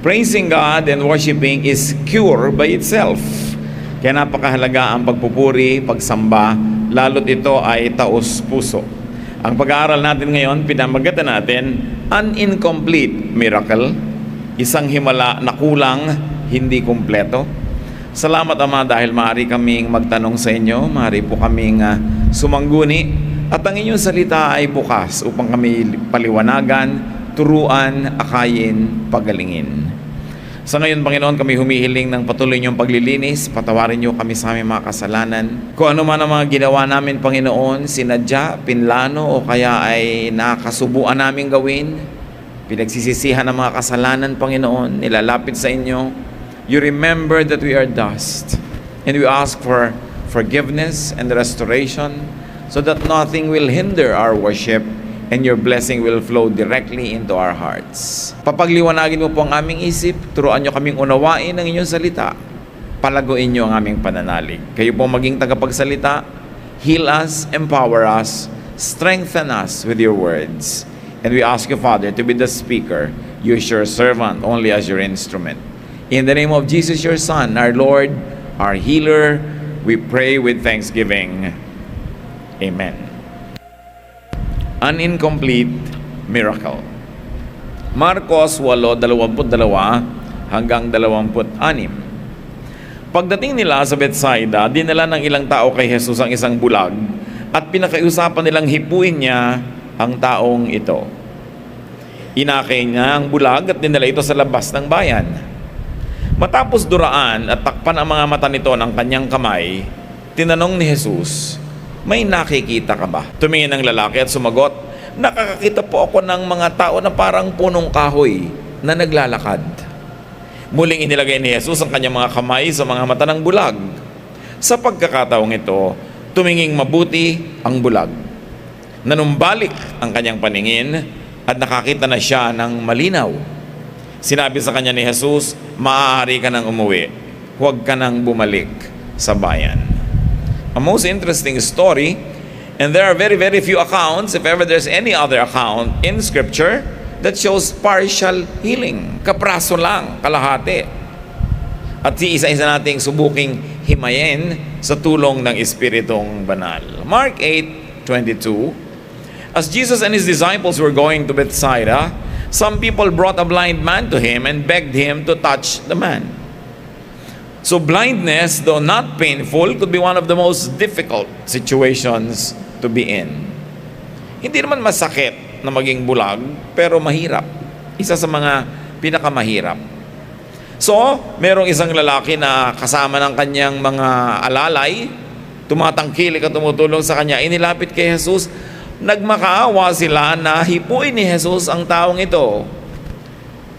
Praising God and worshiping is cure by itself. Kaya napakahalaga ang pagpupuri, pagsamba, lalo't ito ay taos puso. Ang pag-aaral natin ngayon, pinamagatan natin, an incomplete miracle, isang himala na kulang, hindi kumpleto. Salamat Ama dahil maaari kaming magtanong sa inyo, maaari po kaming sumangguni, at ang inyong salita ay bukas upang kami paliwanagan, turuan, akayin, pagalingin. Sa ngayon, Panginoon, kami humihiling ng patuloy niyong paglilinis. Patawarin niyo kami sa aming mga kasalanan. Kung ano man ang mga ginawa namin, Panginoon, sinadya, pinlano, o kaya ay nakasubuan namin gawin, pinagsisisihan ng mga kasalanan, Panginoon, nilalapit sa inyo. You remember that we are dust, and we ask for forgiveness and restoration so that nothing will hinder our worship and your blessing will flow directly into our hearts. Papagliwanagin mo po ang aming isip, turuan nyo kaming unawain ang inyong salita, palaguin nyo ang aming pananalig. Kayo po maging tagapagsalita, heal us, empower us, strengthen us with your words. And we ask you, Father, to be the speaker, use your servant only as your instrument. In the name of Jesus, your Son, our Lord, our healer, we pray with thanksgiving. Amen. An incomplete miracle. Marcos 8:22 hanggang 26. Pagdating nila sa Bethsaida, dinala ng ilang tao kay Jesus ang isang bulag at pinakaiusapan nilang hipuin niya ang taong ito. Inakay niya ang bulag at dinala ito sa labas ng bayan. Matapos duraan at takpan ang mga mata nito ng kanyang kamay, tinanong ni Jesus, "May nakikita ka ba?" Tumingin ang lalaki at sumagot, "Nakakakita po ako ng mga tao na parang punong kahoy na naglalakad." Muling inilagay ni Jesus ang kanyang mga kamay sa mga mata ng bulag. Sa pagkakataong ito, tuminging mabuti ang bulag. Nanumbalik ang kanyang paningin at nakakita na siya ng malinaw. Sinabi sa kanya ni Jesus, "Maaari ka nang umuwi. Huwag ka nang bumalik sa bayan." A most interesting story, and there are very few accounts, if ever there's any other account in Scripture, that shows partial healing. Kapraso lang, kalahati. At isa-isa nating subuking himayin sa tulong ng Espiritong Banal. Mark 8:22, as Jesus and His disciples were going to Bethsaida, some people brought a blind man to Him and begged Him to touch the man. So blindness, though not painful, could be one of the most difficult situations to be in. Hindi naman masakit na maging bulag, pero mahirap. Isa sa mga pinakamahirap. So, merong isang lalaki na kasama ng kanyang mga alalay, tumatangkilik at tumutulong sa kanya, inilapit kay Jesus. Nagmakaawa sila na hipuin ni Jesus ang taong ito.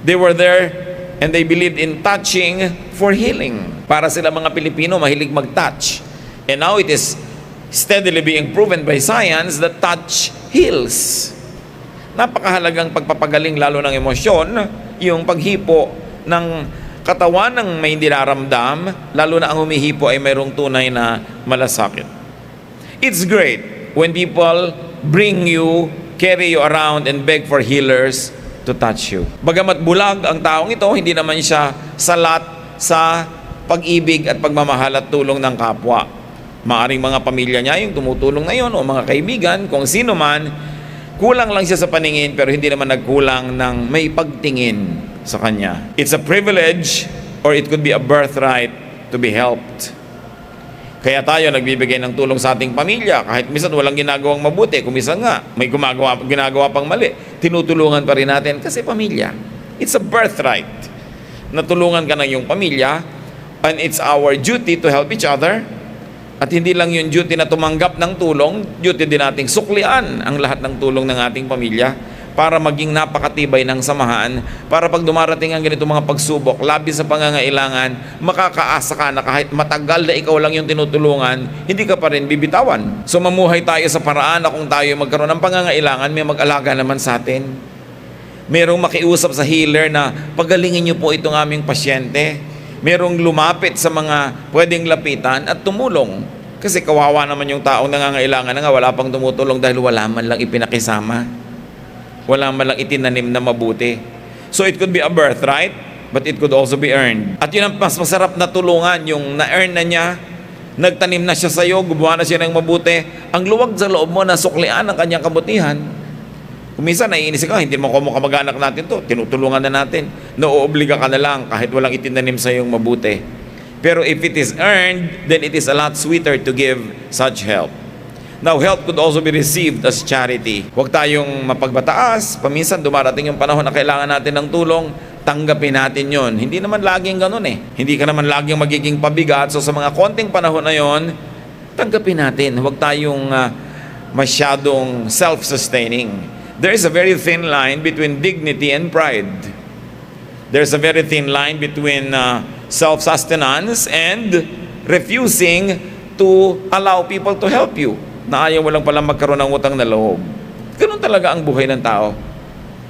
They were there and they believed in touching for healing. Para sila mga Pilipino, mahilig mag-touch. And now it is steadily being proven by science that touch heals. Napakahalagang pagpapagaling lalo ng emosyon, yung paghipo ng katawan ng may niraramdam, lalo na ang humihipo ay mayroong tunay na malasakit. It's great when people bring you, carry you around, and beg for healers to touch you. Bagamat bulag ang taong ito, hindi naman siya salat sa pag-ibig at pagmamahal at tulong ng kapwa. Maaring mga pamilya niya yung tumutulong na yun, o mga kaibigan, kung sino man, kulang lang siya sa paningin pero hindi naman nagkulang ng may pagtingin sa kanya. It's a privilege or it could be a birthright to be helped. Kaya tayo nagbibigay ng tulong sa ating pamilya, kahit minsan walang ginagawang mabuti, kung minsan nga may ginagawa pang mali, tinutulungan pa rin natin kasi pamilya. It's a birthright. Natulungan ka ng iyong pamilya, and it's our duty to help each other. At hindi lang yung duty na tumanggap ng tulong, duty din nating suklian ang lahat ng tulong ng ating pamilya para maging napakatibay ng samahan, para pag dumarating ang ganito mga pagsubok, labis sa pangangailangan, makakaasa ka na kahit matagal na ikaw lang yung tinutulungan, hindi ka pa rin bibitawan. So mamuhay tayo sa paraan na kung tayo magkaroon ng pangangailangan, may mag-alaga naman sa atin. Merong makiusap sa healer na pagalingin niyo po itong aming pasyente. Merong lumapit sa mga pwedeng lapitan at tumulong. Kasi kawawa naman yung taong nangangailangan na nga wala pang tumutulong dahil wala man lang ipinakisama. Wala man lang itinanim na mabuti. So it could be a birthright but it could also be earned. At yun ang mas masarap na tulungan, yung na-earn na niya, nagtanim na siya sa iyo, gumawa na siya ng mabuti, ang luwag sa loob mo na suklian ang kanyang kabutihan. Kung minsan naiinis ka, hindi mo kamag-anak natin to, tinutulungan na natin, naoobliga ka na lang kahit walang itinanim sa iyong mabuti. Pero if it is earned, then it is a lot sweeter to give such help. Now, help could also be received as charity. Huwag tayong mapagbataas. Paminsan dumarating yung panahon na kailangan natin ng tulong, tanggapin natin yon. Hindi naman laging ganun eh. Hindi ka naman laging magiging pabigat. So sa mga konting panahon na yon, tanggapin natin. Huwag tayong masyadong self-sustaining. There is a very thin line between dignity and pride. There's a very thin line between self-sustenance and refusing to allow people to help you. Na ayaw mo lang palang magkaroon ng utang na loob. Ganun talaga ang buhay ng tao.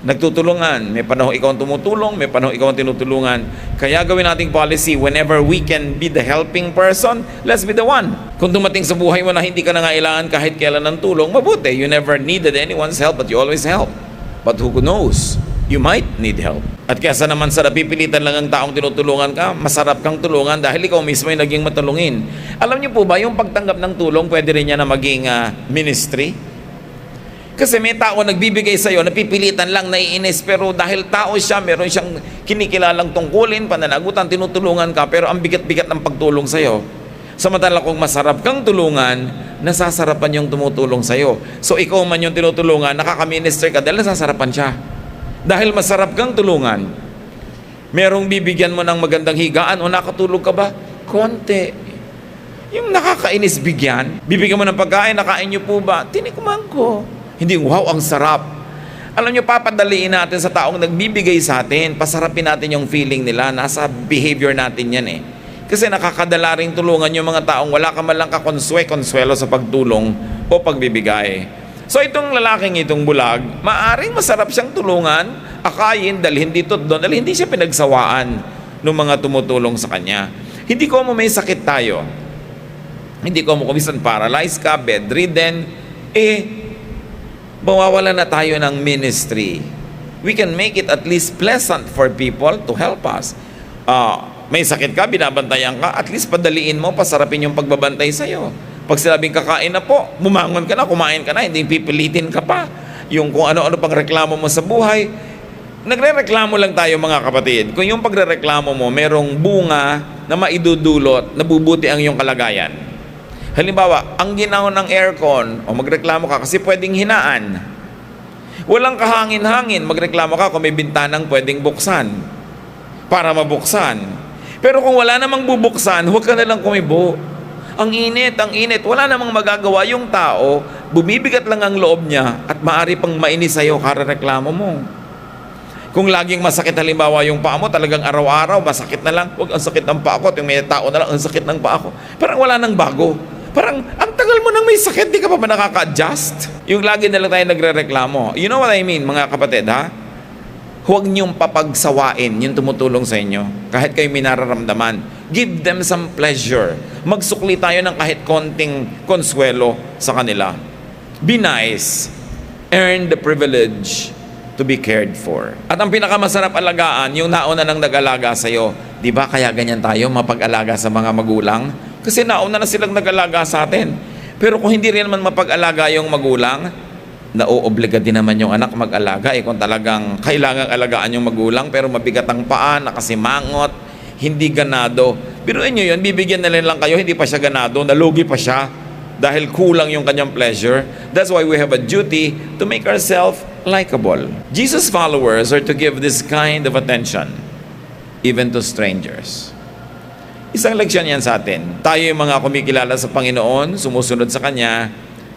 Nagtutulungan. May panahon ikaw ang tumutulong, may panahon ikaw ang tinutulungan. Kaya gawin nating policy, whenever we can be the helping person, let's be the one. Kung dumating sa buhay mo na hindi ka nangailangan kahit kailan ng tulong, mabuti. You never needed anyone's help, but you always help. But who knows? You might need help. At kaysa naman sa napipilitan lang ang taong tinutulungan ka, masarap kang tulungan dahil ikaw mismo ay naging matulungin. Alam niyo po ba, yung pagtanggap ng tulong, pwede rin niya na maging ministry? Kasi may tao nagbibigay sa iyo, napipilitan lang, naiinis, pero dahil tao siya, meron siyang kinikilalang tungkulin, pananagutan, tinutulungan ka, pero ang bigat-bigat ng pagtulong sa iyo. Samantala kung masarap kang tulungan, nasasarapan yung tumutulong sa iyo. So ikaw man yung tinutulungan, nakaka-minister ka dahil nasasarapan siya. Dahil masarap kang tulungan, merong bibigyan mo ng magandang higaan o nakatulog ka ba? Konti. Yung nakakainis bigyan, bibigyan mo ng pagkain, nakain niyo po ba? Tinikman ko. Hindi, wow, ang sarap. Alam niyo, papadaliin natin sa taong nagbibigay sa atin, pasarapin natin yung feeling nila, nasa behavior natin yan eh. Kasi nakakadala rin tulungan yung mga taong wala ka man lang kakonswe-konsuelo sa pagtulong o pagbibigay. So itong lalaking itong bulag, maaring masarap siyang tulungan, akayin, dalhin dito doon, dahil hindi siya pinagsawaan ng mga tumutulong sa kanya. Hindi ko mo may sakit tayo. Hindi ko mo kumisan paralyzed ka, bedridden, mawawala na tayo ng ministry. We can make it at least pleasant for people to help us. May sakit ka, binabantayan ka, at least padaliin mo, pasarapin yung pagbabantay sa'yo. Pag sinabing kakain na po, bumangon ka na, kumain ka na, hindi pipilitin ka pa. Yung kung ano-ano pang reklamo mo sa buhay. Nagre-reklamo lang tayo mga kapatid. Kung yung pagre-reklamo mo, merong bunga na maidudulot, nabubuti ang iyong kalagayan. Halimbawa, ang ginaw ng aircon, o magreklamo ka kasi pwedeng hinaan. Walang kahangin-hangin, magreklamo ka kung may bintanang pwedeng buksan para mabuksan. Pero kung wala namang bubuksan, huwag ka nalang kumibo. Ang init, wala namang magagawa yung tao, bumibigat lang ang loob niya at maaari pang mainis sa'yo karareklamo mo. Kung laging masakit halimbawa yung paa mo, talagang araw-araw, masakit na lang, huwag ang sakit ng paa ko, at yung may tao na lang, ang sakit ng paa ko. Parang wala nang bago. Parang, ang tagal mo nang may sakit, di ka pa ba nakaka-adjust? Yung lagi na lang tayo nagre-reklamo. You know what I mean, mga kapatid, ha? Huwag niyong papagsawain yung tumutulong sa inyo. Kahit kayo may nararamdaman. Give them some pleasure. Magsukli tayo ng kahit konting konsuelo sa kanila. Be nice. Earn the privilege to be cared for. At ang pinakamasarap alagaan, yung nauna nang nag-alaga sa'yo. Di ba kaya ganyan tayo mapag-alaga sa mga magulang? Kasi nauna na silang nag-alaga sa atin. Pero kung hindi rin naman mapag-alaga yung magulang, nauobliga din naman yung anak mag-alaga kung talagang kailangang alagaan yung magulang pero mabigat ang paa, nakasimangot, hindi ganado. Biruin nyo yun, bibigyan na lang kayo, hindi pa siya ganado, nalugi pa siya dahil kulang yung kanyang pleasure. That's why we have a duty to make ourselves likable. Jesus' followers are to give this kind of attention even to strangers. Isang leksyon yan sa atin. Tayo yung mga kumikilala sa Panginoon, sumusunod sa Kanya,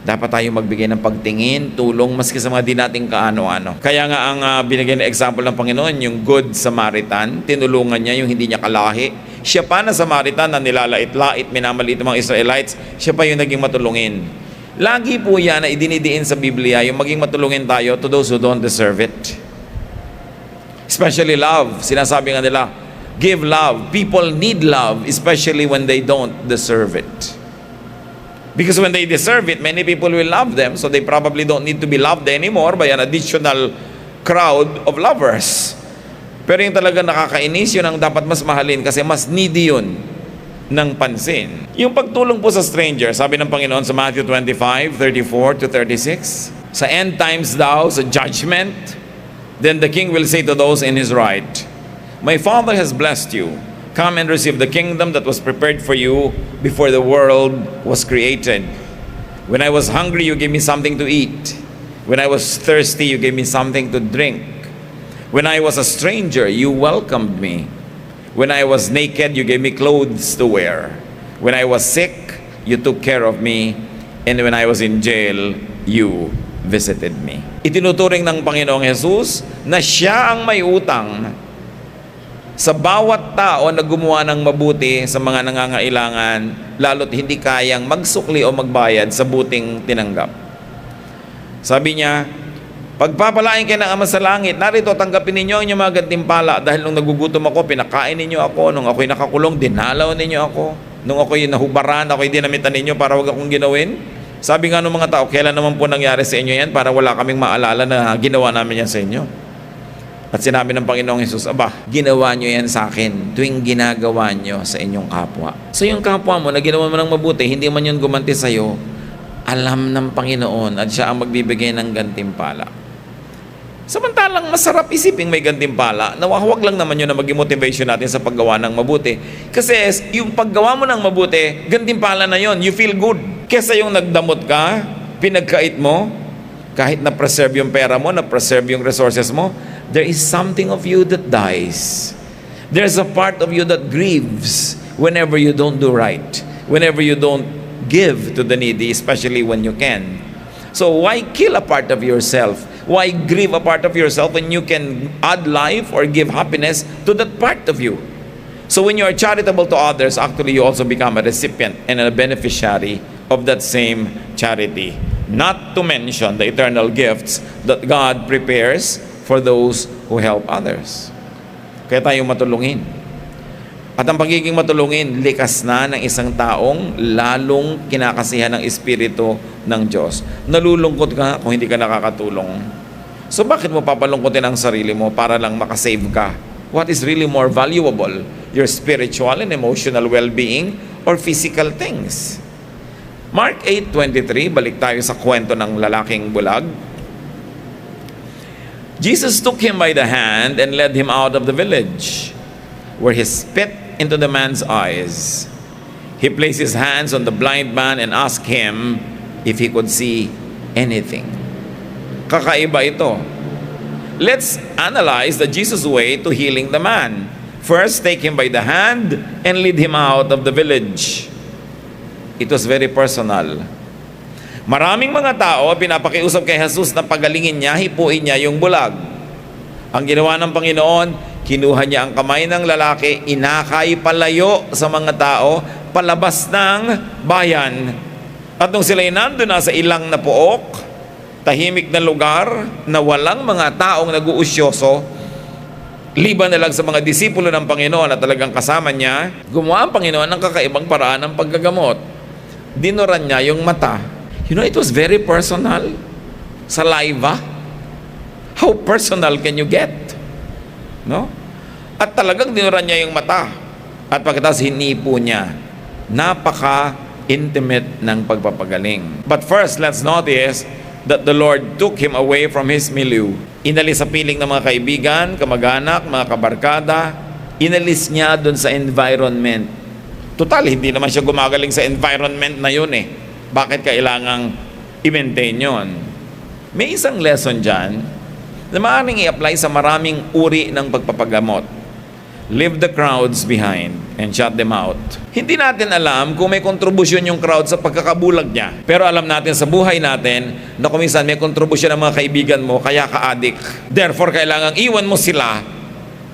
dapat tayo magbigay ng pagtingin, tulong, maski sa mga di nating kaano-ano. Kaya nga ang binigay na example ng Panginoon, yung Good Samaritan, tinulungan niya yung hindi niya kalahi. Siya pa na Samaritan na nilalait-lait, minamaliit ng mga Israelites, siya pa yung naging matulungin. Lagi po yan na idinidiin sa Biblia, yung maging matulungin tayo to those who don't deserve it. Especially love. Sinasabi nga nila, give love. People need love, especially when they don't deserve it. Because when they deserve it, many people will love them, so they probably don't need to be loved anymore by an additional crowd of lovers. Pero yung talaga nakakainis, yun ang dapat mas mahalin kasi mas needy yun ng pansin. Yung pagtulong po sa stranger, sabi ng Panginoon sa Matthew 25:34-36, sa end times daw, sa judgment, then the king will say to those in his right, "My Father has blessed you. Come and receive the kingdom that was prepared for you before the world was created. When I was hungry, you gave me something to eat. When I was thirsty, you gave me something to drink. When I was a stranger, you welcomed me. When I was naked, you gave me clothes to wear. When I was sick, you took care of me. And when I was in jail, you visited me." Itinuturing ng Panginoong Jesus na siya ang may utang sa bawat tao na gumawa ng mabuti sa mga nangangailangan, lalo't hindi kayang magsukli o magbayad sa buting tinanggap. Sabi niya, "Pagpapalain kayo ng Ama sa langit, narito tanggapin ninyo ang inyong mga gantimpala dahil nung nagugutom ako, pinakain ninyo ako. Nung ako'y nakakulong, dinalaw ninyo ako. Nung ako'y nahubaran, ako'y dinamitan ninyo para wag akong ginawin." Sabi nga ng mga tao, kailan naman po nangyari sa inyo yan para wala kaming maalala na ginawa namin yan sa inyo? At sinabi ng Panginoong Hesus, "Aba, ginawa nyo yan sa akin tuwing ginagawa nyo sa inyong kapwa." So yung kapwa mo na ginawa mo ng mabuti, hindi man yun gumanti sa'yo, alam ng Panginoon at siya ang magbibigay ng gantimpala. Samantalang masarap isiping may gantimpala, nawawag lang naman yun na maging motivation natin sa paggawa ng mabuti. Kasi yung paggawa mo ng mabuti, gantimpala na yun, you feel good. Kesa yung nagdamot ka, pinagkait mo, kahit na-preserve yung pera mo, na-preserve yung resources mo, there is something of you that dies. There's a part of you that grieves whenever you don't do right, whenever you don't give to the needy, especially when you can. So why kill a part of yourself? Why grieve a part of yourself when you can add life or give happiness to that part of you? So when you are charitable to others, actually you also become a recipient and a beneficiary of that same charity. Not to mention the eternal gifts that God prepares for those who help others. Kaya tayo matulungin. At ang pagiging matulungin, likas na ng isang taong lalong kinakasihan ng Espiritu ng Diyos. Nalulungkot ka kung hindi ka nakakatulong. So bakit mo papalungkotin ang sarili mo para lang makasave ka? What is really more valuable? Your spiritual and emotional well-being or physical things? Mark 8:23, balik tayo sa kwento ng lalaking bulag. Jesus took him by the hand and led him out of the village, where he spit into the man's eyes. He placed his hands on the blind man and asked him if he could see anything. Kakaiba ito. Let's analyze the Jesus way to healing the man. First, take him by the hand and lead him out of the village. It was very personal. Maraming mga tao pinapakiusap kay Jesus na pagalingin niya, hipuin niya yung bulag. Ang ginawa ng Panginoon, kinuha niya ang kamay ng lalaki, inakay palayo sa mga tao, palabas ng bayan. At nung sila'y nandun na sa ilang na pook, tahimik na lugar na walang mga taong nag-uusyoso, liban na lang sa mga disipulo ng Panginoon na talagang kasama niya, gumawa ang Panginoon ng kakaibang paraan ng paggagamot. Dinuran niya yung mata. You know, it was very personal. Saliva. How personal can you get? No? At talagang dinuran niya yung mata. At pagkatapos hinipo niya. Napaka-intimate ng pagpapagaling. But first, let's notice that the Lord took him away from his milieu. Inalis sa piling ng mga kaibigan, kamag-anak, mga kabarkada. Inalis niya dun sa environment. Total, hindi naman siya gumagaling sa environment na yun eh. Bakit kailangang i-maintain yun? May isang lesson dyan na maaaring i-apply sa maraming uri ng pagpapagamot. Leave the crowds behind and shut them out. Hindi natin alam kung may kontribusyon yung crowd sa pagkakabulag niya. Pero alam natin sa buhay natin na kung minsan may kontribusyon ng mga kaibigan mo, kaya ka-addict. Therefore, kailangang iwan mo sila,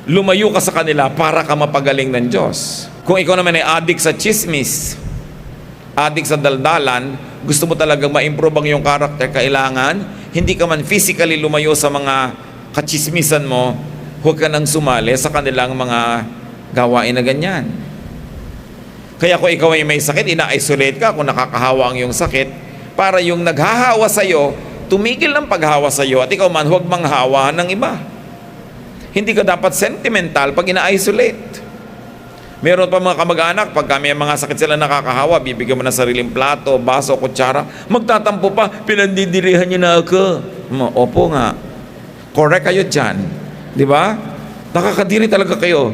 lumayo ka sa kanila para ka mapagaling ng Diyos. Kung ikaw naman ay addict sa chismis, addict sa daldalan, gusto mo talagang ma-improve ang iyong karakter, kailangan, hindi ka man physically lumayo sa mga kachismisan mo, huwag ka nang sumali sa kanilang mga gawain na ganyan. Kaya kung ikaw ay may sakit, ina-isolate ka kung nakakahawa ang iyong sakit, para yung naghahawa sa iyo, tumigil ng paghawa sa iyo, at ikaw man huwag manghawa ng iba. Hindi ka dapat sentimental pag ina-isolate. Meron pa mga kamag-anak, pag kami mga sakit sila nakakahawa, bibigyan mo ng sariling plato, baso, kutsara, magtatampo pa, pinandidirihan niyo na ako. Opo nga. Correct kayo dyan. Di ba? Nakakadiri talaga kayo.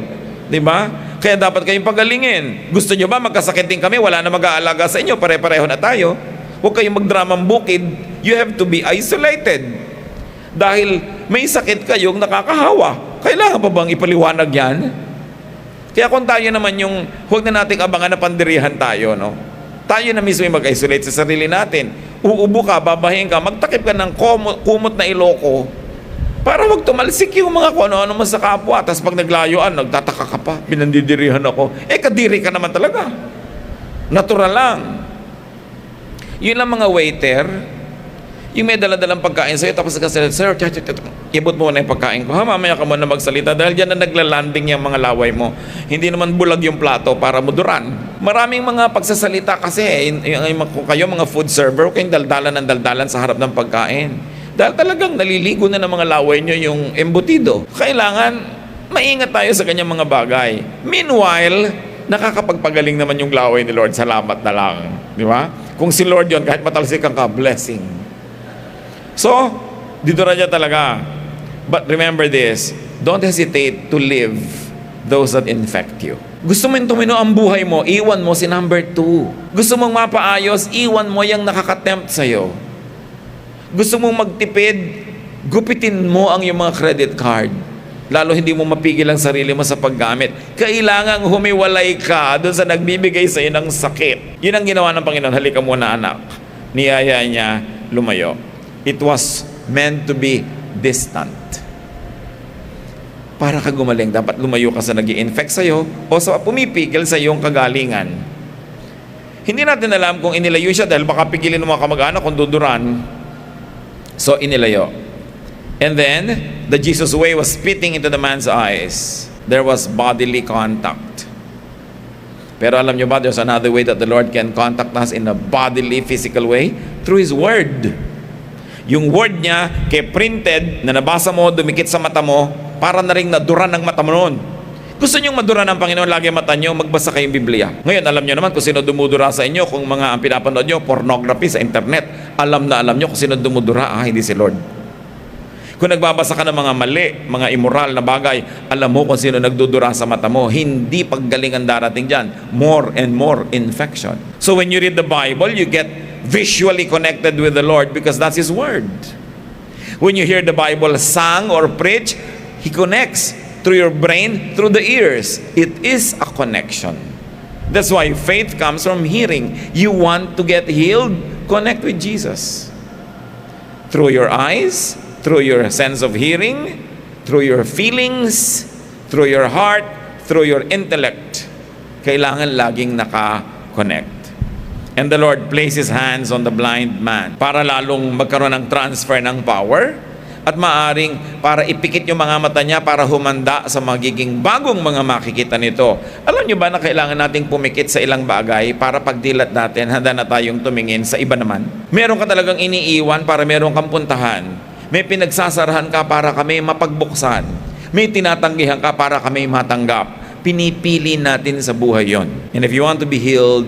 Di ba? Kaya dapat kayong pagalingin. Gusto nyo ba magkasakit din kami? Wala na mag-aalaga sa inyo. Pare-pareho na tayo. Huwag kayong magdramang bukid. You have to be isolated. Dahil may sakit kayong nakakahawa. Kailangan pa bang ipaliwanag yan? Kaya kung tayo naman yung, huwag na nating abangan na pandirihan tayo, no? Tayo na mismo yung mag-isolate sa sarili natin. Uubo ka, babahin ka, magtakip ka ng kumot na iloko para wag tumalsik yung mga kung ano-ano mo sa kapwa. Tapos pag naglayuan, nagtataka ka pa, pinandidirihan ako. Kadiri ka naman talaga. Natural lang. Yun lang mga waiter, yung may dala-dalang pagkain sa'yo, tapos nagkasalit, sir, ibot mo na yung pagkain ko. Mamaya ka muna magsalita dahil dyan na naglalanding yung mga laway mo. Hindi naman bulag yung plato para muduran. Maraming mga pagsasalita kasi, kung kayo mga food server, kayong daldalan ng daldalan sa harap ng pagkain. Dahil talagang naliligo na ng mga laway nyo yung embutido. Kailangan maingat tayo sa kanyang mga bagay. Meanwhile, nakakapagpagaling naman yung laway ni Lord. Salamat na lang. Di ba? Kung si Lord yon, kahit matalsikan ka, blessing. So, dito na niya talaga. But remember this, don't hesitate to live those that infect you. Gusto mo yung tumino ang buhay mo, iwan mo si number 2. Gusto mong mapaayos, iwan mo yung nakakatempt sa'yo. Gusto mong magtipid, gupitin mo ang iyong mga credit card. Lalo hindi mo mapigil ang sarili mo sa paggamit. Kailangang humiwalay ka doon sa nagbibigay sa iyo ng sakit. Yun ang ginawa ng Panginoon. Halika muna anak. Niyaya niya lumayo. It was meant to be distant. Para ka gumaling, dapat lumayo ka sa nag-i-infect sa'yo o sa pumipigil sa iyong kagalingan. Hindi natin alam kung inilayo siya dahil baka pigilin ng mga kamag-anak kung duduran. So, inilayo. And then, the Jesus way was spitting into the man's eyes. There was bodily contact. Pero alam nyo ba, there's another way that the Lord can contact us in a bodily, physical way? Through His Word. Yung Word niya, kay printed, na nabasa mo, dumikit sa mata mo, para na rin naduran ng mata mo noon. Gusto nyo madura ng Panginoon lagi mata nyo, magbasa kayong Biblia. Ngayon, alam nyo naman kung sino dumudura sa inyo, kung mga ang pinapanood nyo, pornography sa internet. Alam nyo kung sino dumudura, hindi si Lord. Kung nagbabasa ka ng mga mali, mga immoral na bagay, alam mo kung sino nagdudura sa mata mo. Hindi paggaling ang darating dyan. More and more infection. So when you read the Bible, you get visually connected with the Lord because that's His Word. When you hear the Bible sung or preach, He connects through your brain, through the ears. It is a connection. That's why faith comes from hearing. You want to get healed? Connect with Jesus. Through your eyes, through your sense of hearing, through your feelings, through your heart, through your intellect. Kailangan laging naka-connect. And the Lord placed His hands on the blind man para lalong magkaroon ng transfer ng power at maaring para ipikit yung mga mata niya para humanda sa magiging bagong mga makikita nito. Alam niyo ba na kailangan nating pumikit sa ilang bagay para pagdilat natin, handa na tayong tumingin sa iba naman? Meron ka talagang iniiwan para meron kang puntahan. May pinagsasarahan ka para kami mapagbuksan. May tinatanggihan ka para kami matanggap. Pinipili natin sa buhay yon. And if you want to be healed,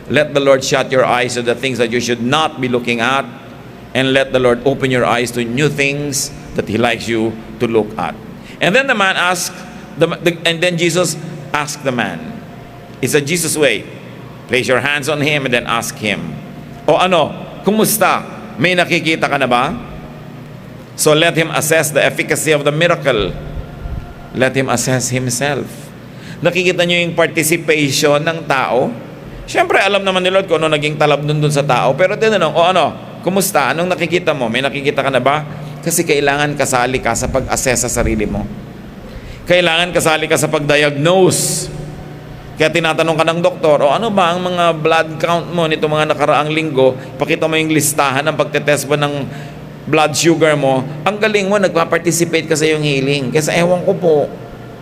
let the Lord shut your eyes to the things that you should not be looking at, and let the Lord open your eyes to new things that He likes you to look at. And then the man asked, and then Jesus asked the man. It's a Jesus way. Place your hands on him and then ask him. O ano, kumusta? May nakikita ka na ba? So let him assess the efficacy of the miracle. Let him assess himself. Nakikita niyo yung participation ng tao? Siyempre, alam naman ni Lord kung ano naging talab dun sa tao. Pero tinanong, o ano, kumusta? Anong nakikita mo? May nakikita ka na ba? Kasi kailangan kasali ka sa pag-assess sa sarili mo. Kailangan kasali ka sa pag-diagnose. Kaya tinatanong ka ng doktor, o ano ba ang mga blood count mo nito mga nakaraang linggo? Pakita mo yung listahan ng pagtetest ba ng blood sugar mo. Ang galing mo, nagpa-participate ka sa iyong healing. Kasi ewan ko po,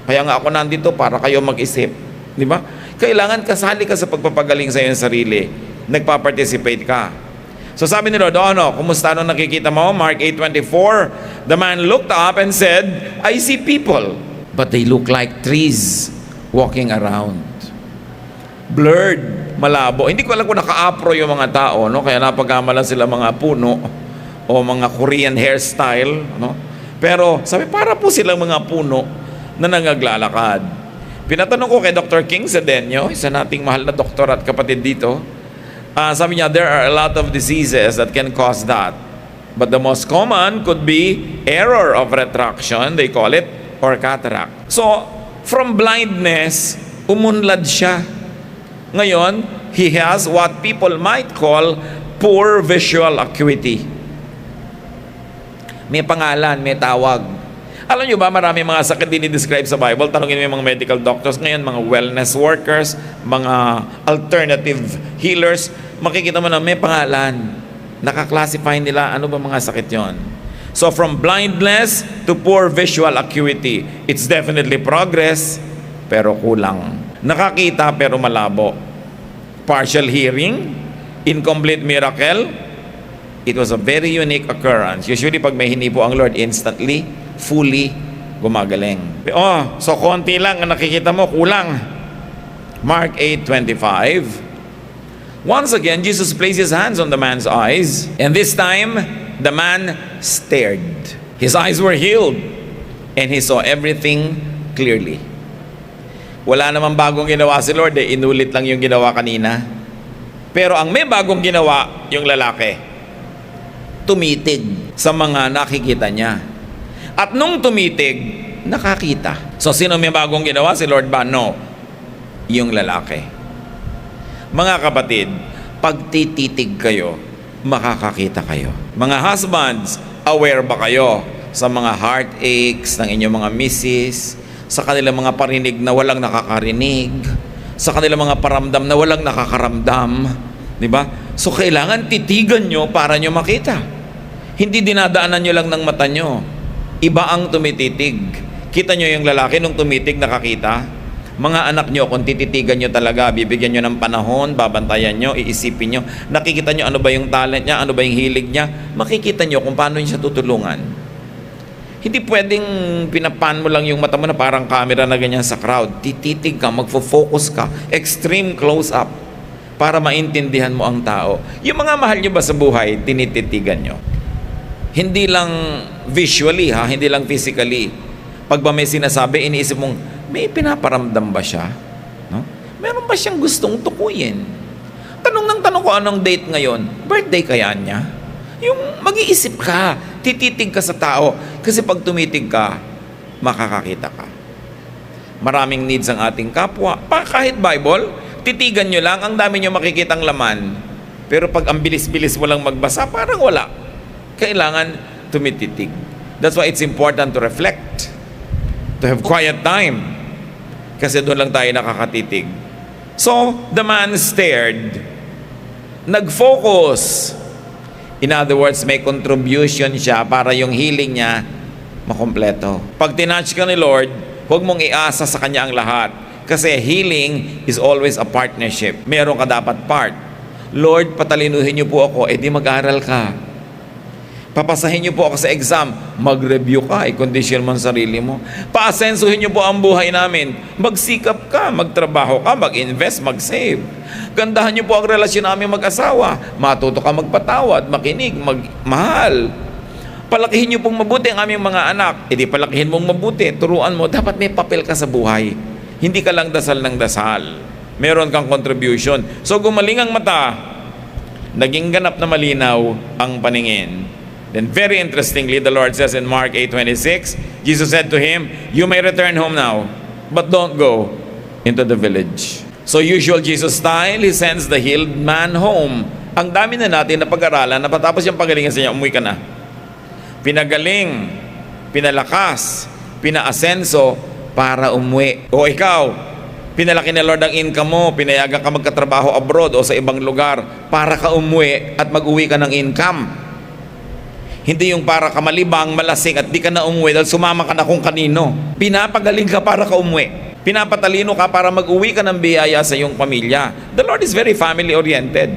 kaya nga ako nandito para kayo mag-isip. Di ba? Kailangan kasali ka sa pagpapagaling sa iyong sarili. Nagpa-participate ka. So sabi ni Lord, kumusta nung nakikita mo? Mark 8:24, the man looked up and said, I see people, but they look like trees walking around. Blurred, malabo. Hindi ko alam kung naka-apro yung mga tao, no? Kaya napagkamalan sila mga puno o mga Korean hairstyle, no? Pero sabi, para po silang mga puno na nangaglalakad. Pinatanong ko kay Dr. King Sedenyo, isa nating mahal na doktor at kapatid dito, sabi niya, there are a lot of diseases that can cause that. But the most common could be error of retraction, they call it, or cataract. So, from blindness, umunlad siya. Ngayon, he has what people might call poor visual acuity. May pangalan, may tawag. Alam nyo ba, marami mga sakit din i-describe sa Bible. Tanungin mo yung mga medical doctors ngayon, mga wellness workers, mga alternative healers. Makikita mo na may pangalan. Nakaklasify nila ano ba mga sakit yon. So from blindness to poor visual acuity, it's definitely progress, pero kulang. Nakakita pero malabo. Partial hearing, incomplete miracle, it was a very unique occurrence. Usually pag may hinipo ang Lord, instantly, fully gumagaling. So konti lang ang nakikita mo, kulang. Mark 8:25. Once again, Jesus placed His hands on the man's eyes, and this time, the man stared. His eyes were healed, and he saw everything clearly. Wala namang bagong ginawa si Lord, inulit lang yung ginawa kanina. Pero ang may bagong ginawa, yung lalaki, tumitig sa mga nakikita niya. At nung tumitig, nakakita. So sino may bagong ginawa? Si Lord ba? No. Yung lalaki. Mga kapatid, pag tititig kayo, makakakita kayo. Mga husbands, aware ba kayo sa mga heartaches ng inyong mga misis, sa kanilang mga parinig na walang nakakarinig, sa kanilang mga paramdam na walang nakakaramdam, di ba? So kailangan titigan nyo para nyo makita. Hindi dinadaanan nyo lang ng mata nyo. Iba ang tumititig. Kita nyo yung lalaki nung tumitig nakakita. Mga anak nyo, kung tititigan nyo talaga, bibigyan nyo ng panahon, babantayan nyo, iisipin nyo, nakikita nyo ano ba yung talent niya, ano ba yung hilig niya, makikita nyo kung paano niya siya tutulungan. Hindi pwedeng pinapan mo lang yung mata mo na parang camera na ganyan sa crowd. Tititig ka, magfo-focus ka, extreme close-up, para maintindihan mo ang tao. Yung mga mahal nyo ba sa buhay, tinititigan nyo. Hindi lang visually, hindi lang physically. Pag ba may sinasabi, iniisip mong, may pinaparamdam ba siya? No? Meron ba siyang gustong tukuyin? Tanong ng tanong ko, anong date ngayon? Birthday kaya niya? Yung mag-iisip ka, tititig ka sa tao. Kasi pag tumitig ka, makakakita ka. Maraming needs ang ating kapwa. Kahit Bible, titigan nyo lang, ang dami nyo makikitang laman. Pero pag ang bilis-bilis mo lang magbasa, parang wala. Kailangan tumititig. That's why it's important to reflect, to have quiet time. Kasi doon lang tayo nakakatitig. So, the man stared. Nag-focus. In other words, may contribution siya para yung healing niya makompleto. Pag tinouch ka ni Lord, huwag mong iasa sa Kanya ang lahat. Kasi healing is always a partnership. Meron ka dapat part. Lord, patalinuhin niyo po ako, di mag-aral ka. Papasahin niyo po ako sa exam, mag-review ka, i-condition mo ang sarili mo. Paasensuhin niyo po ang buhay namin. Magsikap ka, magtrabaho ka, mag-invest, mag-save. Gandahan niyo po ang relasyon namin mag-asawa. Matuto ka magpatawad, makinig, magmahal. Palakihin niyo pong mabuti ang aming mga anak. Di palakihin mong mabuti, turuan mo, dapat may papel ka sa buhay. Hindi ka lang dasal ng dasal. Meron kang contribution. So gumaling ang mata, naging ganap na malinaw ang paningin. Then very interestingly, the Lord says in Mark 8:26, Jesus said to him, you may return home now, but don't go into the village. So usual Jesus style, He sends the healed man home. Ang dami na natin na pag-aralan, napatapos yung pagalingan sa inyo, umuwi ka na. Pinagaling, pinalakas, pinaasenso para umuwi. O ikaw, pinalaki ni Lord ang income mo, pinayagan ka magkatrabaho abroad o sa ibang lugar para ka umuwi at mag-uwi ka ng income. Hindi yung para ka malibang, malasing at di ka na umuwi dahil sumama ka na kung kanino. Pinapagaling ka para ka umuwi. Pinapatalino ka para mag-uwi ka ng biyaya sa iyong pamilya. The Lord is very family-oriented.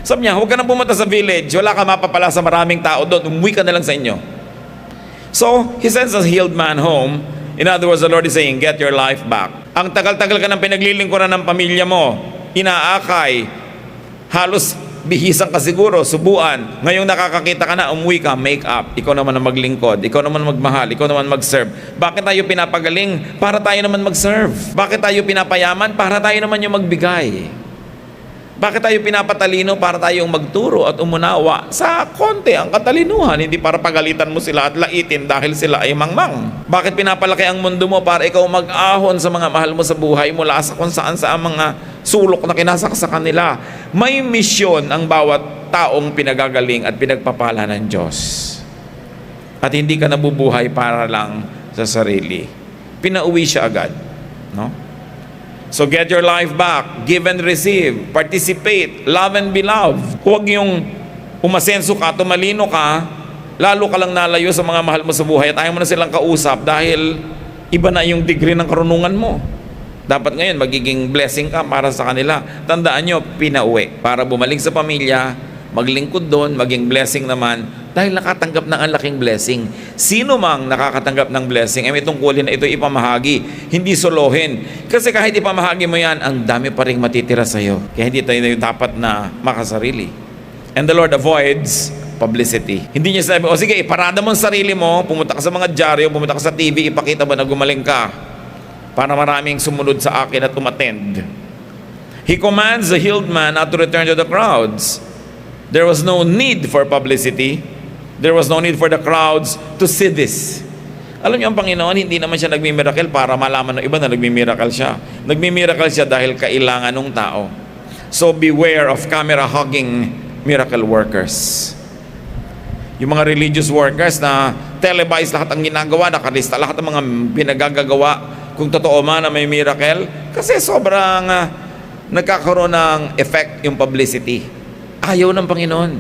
Sabi niya, huwag ka na pumunta sa village, wala ka mapapala sa maraming tao doon, umuwi ka na lang sa inyo. So, he sends a healed man home. In other words, the Lord is saying, get your life back. Ang tagal-tagal ka ng pinaglilingkuran ng pamilya mo, inaakay, halos bihisan ka siguro, subuan. Ngayong nakakakita ka na, umuwi ka, make up. Ikaw naman ang maglingkod, ikaw naman magmahal, ikaw naman mag-serve. Bakit tayo pinapagaling? Para tayo naman mag-serve. Bakit tayo pinapayaman? Para tayo naman yung magbigay. Bakit tayo pinapatalino? Para tayong magturo at umunawa sa konti ang katalinuhan, hindi para pagalitan mo sila at laitin dahil sila ay mangmang. Bakit pinapalaki ang mundo mo? Para ikaw mag-ahon sa mga mahal mo sa buhay mula sa kung saan sa mga sulok na kinasak sa kanila. May misyon ang bawat taong pinagagaling at pinagpapala ng Diyos. At hindi ka nabubuhay para lang sa sarili. Pinauwi siya agad. No? So get your life back, give and receive, participate, love and be loved. Huwag yung umasenso ka, tumalino ka, lalo ka lang nalayo sa mga mahal mo sa buhay at ayaw mo na silang kausap dahil iba na yung degree ng karunungan mo. Dapat ngayon magiging blessing ka para sa kanila. Tandaan nyo, pinauwi para bumalik sa pamilya, maglingkod doon, maging blessing naman dahil nakatanggap ng ang laking blessing. Sino mang nakakatanggap ng blessing ay may tungkulin na ito ipamahagi, hindi solohin. Kasi kahit ipamahagi mo yan, ang dami pa rin matitira sa'yo. Kaya hindi tayo dapat na makasarili. And the Lord avoids publicity. Hindi niya sabi, o sige, iparada mo ang sarili mo, pumunta ka sa mga dyaryo, pumunta ka sa TV, ipakita mo na gumaling ka para maraming sumunod sa akin at umattend. He commands the healed man not to return to the crowds. There was no need for publicity. There was no need for the crowds to see this. Alam niyo, ang Panginoon, hindi naman siya nagmimiracle para malaman ng iba na nagmimiracle siya. Nagmimiracle siya dahil kailangan ng tao. So beware of camera-hogging miracle workers. Yung mga religious workers na televise lahat ang ginagawa, nakalista lahat ng mga pinagagagawa, kung totoo man na may miracle, kasi sobrang nagkakaroon ng effect yung publicity. Ayaw ng Panginoon.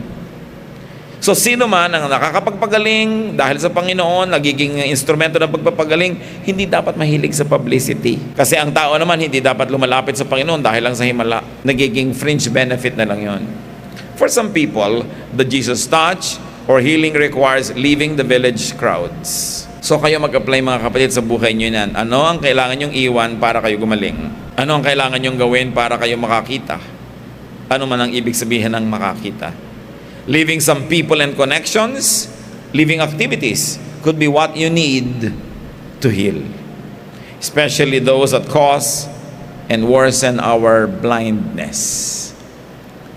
So sino man ang nakakapagpagaling dahil sa Panginoon, nagiging instrumento ng pagpapagaling, hindi dapat mahilig sa publicity. Kasi ang tao naman hindi dapat lumalapit sa Panginoon dahil lang sa himala. Nagiging fringe benefit na lang yon. For some people, the Jesus touch or healing requires leaving the village crowds. So kayo mag-apply mga kapatid sa buhay nyo yan. Ano ang kailangan nyong iwan para kayo gumaling? Ano ang kailangan nyong gawin para kayo makakita? Ano man ang ibig sabihin ng makakita? Leaving some people and connections, leaving activities could be what you need to heal. Especially those that cause and worsen our blindness.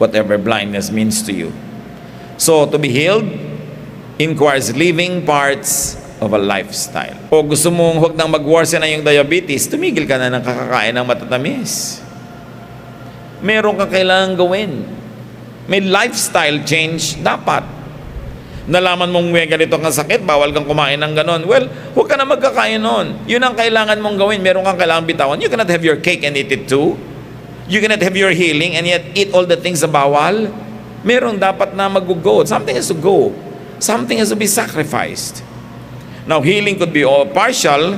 Whatever blindness means to you. So to be healed requires leaving parts of a lifestyle. O gusto mong huwag nang mag-worsen na yung diabetes, tumigil ka na ng kakakain ng matatamis. Meron kang kailangan gawin. May lifestyle change dapat. Nalaman mong may ganito kang sakit, bawal kang kumain ng ganon. Well, huwag ka na magkakain nun. Yun ang kailangan mong gawin. Meron kang kailangan bitawan. You cannot have your cake and eat it too. You cannot have your healing and yet eat all the things na bawal. Meron dapat na mag-go. Something has to go. Something has to be sacrificed. Now, healing could be all partial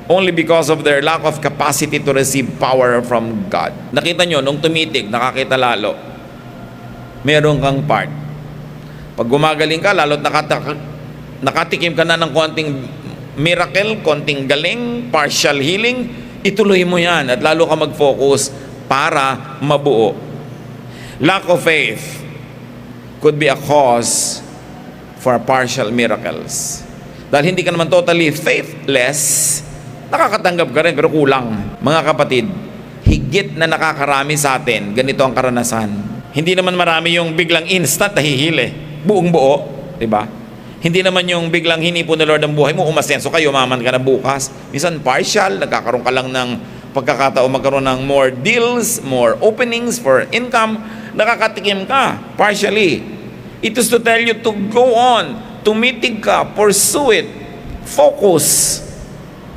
only because of their lack of capacity to receive power from God. Nakita nyo, nung tumitig, nakakita lalo. Meron kang part. Pag gumagaling ka, lalo't nakatikim ka na ng konting miracle, konting galing, partial healing, ituloy mo yan at lalo ka mag-focus para mabuo. Lack of faith could be a cause for partial miracles. Dahil hindi ka naman totally faithless, nakakatanggap ka rin pero kulang. Mga kapatid, higit na nakakarami sa atin, ganito ang karanasan. Hindi naman marami yung biglang instant na hihili. Buong buo, di ba? Hindi naman yung biglang hinipon ng Lord ang buhay mo, umasenso ka, yumaman ka na bukas. Minsan partial, nagkakaroon ka lang ng pagkakataon magkaroon ng more deals, more openings for income, nakakatikim ka, partially. It is to tell you to go on, tumitig ka, pursue it, focus,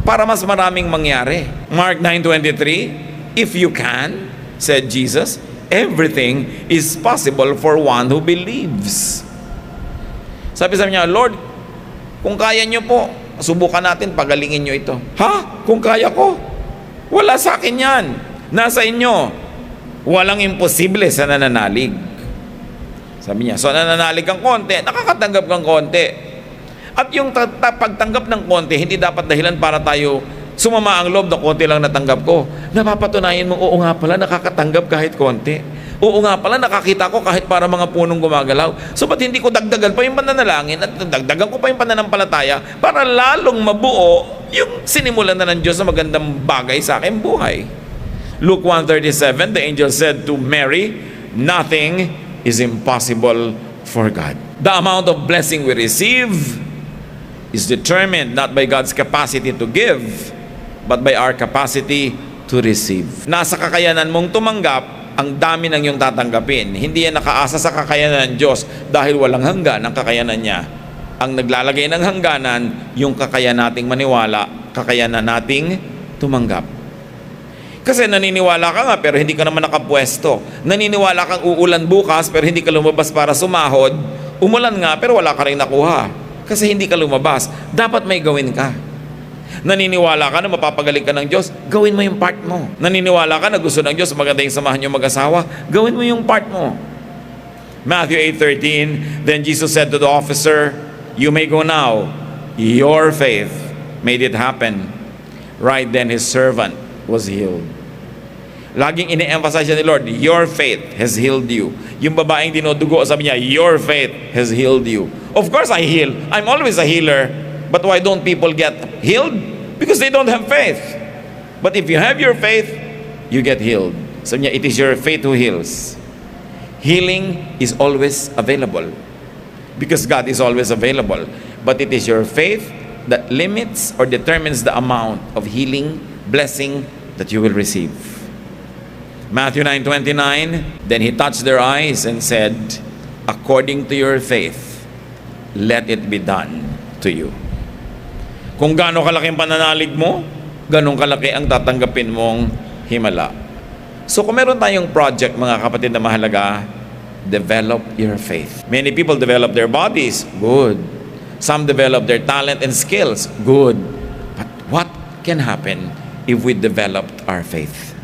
para mas maraming mangyari. Mark 9:23, if you can, said Jesus, everything is possible for one who believes. Sabi niya, Lord, kung kaya nyo po, subukan natin, pagalingin nyo ito. Ha? Kung kaya ko? Wala sa akin yan. Nasa inyo. Walang imposible sa nananalig. Sabi niya, so nananalig kang konti, nakakatanggap kang konti. At yung pagtanggap ng konti, hindi dapat dahilan para tayo sumama ang loob na konti lang natanggap ko. Napapatunayan mo, oo nga pala, nakakatanggap kahit konti. Oo nga pala, nakakita ko kahit para mga punong gumagalaw. So ba't hindi ko dagdagan pa yung pananalangin at dagdagan ko pa yung pananampalataya para lalong mabuo yung sinimulan na ng Diyos na magandang bagay sa aking buhay. Luke 1:37, the angel said to Mary, nothing is impossible for God. The amount of blessing we receive is determined not by God's capacity to give, but by our capacity to receive. Nasa kakayanan mong tumanggap, ang dami ng iyong tatanggapin. Hindi yan nakaasa sa kakayanan ng Diyos dahil walang hanggan ang kakayanan niya. Ang naglalagay ng hangganan, yung kakayanan nating maniwala, kakayanan nating tumanggap. Kasi naniniwala ka nga pero hindi ka naman nakapwesto. Naniniwala kang uulan bukas pero hindi ka lumabas para sumahod. Umulan nga pero wala ka rin nakuha. Kasi hindi ka lumabas. Dapat may gawin ka. Naniniwala ka na mapapagaling ka ng Diyos, gawin mo yung part mo. Naniniwala ka na gusto ng Diyos, maganda yung samahan yung mag-asawa, gawin mo yung part mo. Matthew 8:13, then Jesus said to the officer, you may go now. Your faith made it happen. Right then his servant was healed. Laging ine-emphasize ni Lord, your faith has healed you. Yung babaeng dinudugo, sabi niya, your faith has healed you. Of course I heal. I'm always a healer. But why don't people get healed? Because they don't have faith. But if you have your faith, you get healed. Sabi niya, it is your faith who heals. Healing is always available. Because God is always available. But it is your faith that limits or determines the amount of healing, blessing that you will receive. Matthew 9:29, then he touched their eyes and said, according to your faith, let it be done to you. Kung gaano kalaki ang pananalig mo, ganong kalaki ang tatanggapin mong himala. So kung meron tayong project, mga kapatid na mahalaga, develop your faith. Many people develop their bodies, good. Some develop their talent and skills, good. But what can happen if we developed our faith?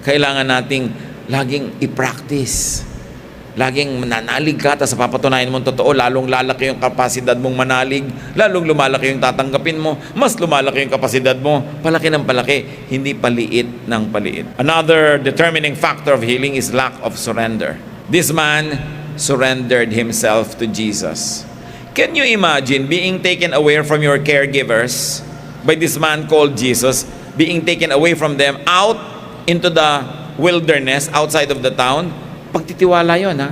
Kailangan nating laging i-practice. Laging mananalig ka, tapos papatunayan mo totoo, lalong lalaki yung kapasidad mong manalig, lalong lumalaki yung tatanggapin mo, mas lumalaki yung kapasidad mo, palaki ng palaki, hindi paliit ng paliit. Another determining factor of healing is lack of surrender. This man surrendered himself to Jesus. Can you imagine being taken away from your caregivers by this man called Jesus, being taken away from them out into the wilderness outside of the town? Pagtitiwala yun, ha?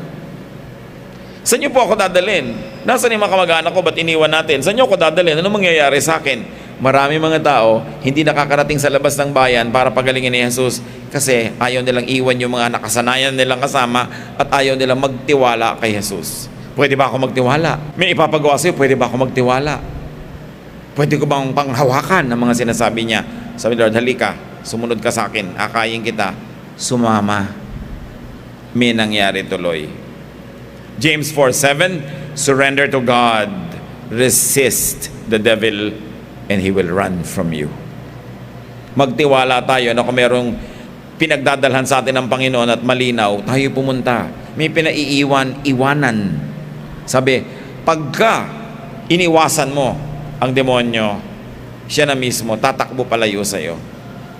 Saan niyo po ako dadalhin? Nasaan yung mga kamag-anak ko? Ba't iniwan natin? Saan niyo ako dadalhin? Ano mangyayari sa akin? Marami mga tao hindi nakakarating sa labas ng bayan para pagalingin ni Jesus kasi ayaw nilang iwan yung mga nakasanayan nilang kasama at ayaw nilang magtiwala kay Jesus. Pwede ba ako magtiwala? May ipapagawa sa'yo, pwede ba ako magtiwala? Pwede ko bang panghawakan ng mga sinasabi niya? Sabi ni Lord, halika, sumunod ka sa akin, akayin kita, sumama. May nangyari tuloy. James 4:7, surrender to God, resist the devil, and he will run from you. Magtiwala tayo na kung merong pinagdadalhan sa atin ng Panginoon at malinaw, tayo pumunta. May iwanan. Sabi, pagka iniwasan mo ang demonyo, siya na mismo tatakbo palayo sa'yo.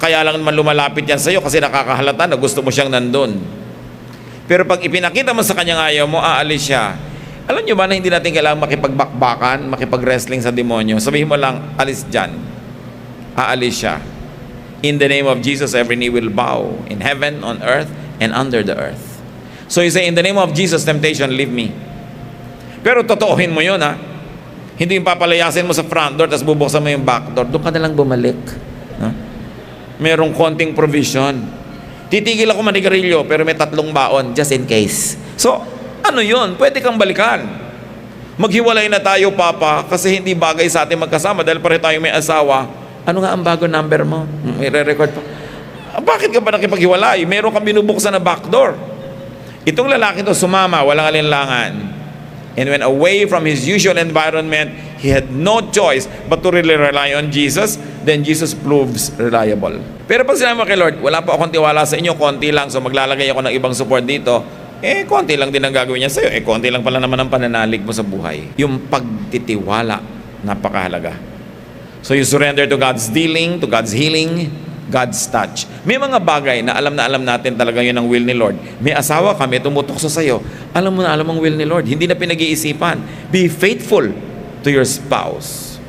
Kaya lang naman lumalapit yan sa'yo kasi nakakahalata na gusto mo siyang nandun. Pero pag ipinakita mo sa kanyang ayaw mo, aalis siya. Alam nyo ba na hindi natin kailangang makipagbakbakan, makipag-wrestling sa demonyo? Sabihin mo lang, alis dyan. Aalis siya. In the name of Jesus, every knee will bow in heaven, on earth, and under the earth. So you say, in the name of Jesus, temptation, leave me. Pero totoohin mo yun, ha? Hindi yung papalayasin mo sa front door, tapos bubuksan mo yung back door. Doon ka na lang bumalik. Ha? Merong konting provision. Titigil ako manigarilyo pero may 3 baon just in case. So, ano yun? Pwede kang balikan. Maghiwalay na tayo, Papa, kasi hindi bagay sa atin magkasama dahil pareho tayong may asawa. Ano nga ang bago number mo? I-record pa. Bakit ka ba nakipaghiwalay? Meron kang binubuksan na backdoor. Itong lalaki to sumama, walang alinlangan. And when away from his usual environment, he had no choice but to really rely on Jesus. Then Jesus proves reliable. Pero pag sinabi mo kay Lord, wala pa akong tiwala sa inyo, konti lang, so maglalagay ako ng ibang support dito, konti lang din ang gagawin niya sa'yo. Konti lang pala naman ang pananalig mo sa buhay. Yung pagtitiwala, napakahalaga. So you surrender to God's dealing, to God's healing, God's touch. May mga bagay na alam natin talaga yun ang will ni Lord. May asawa ka, may tumutokso sa'yo. Alam mo na alam ang will ni Lord. Hindi na pinag-iisipan. Be faithful to your spouse.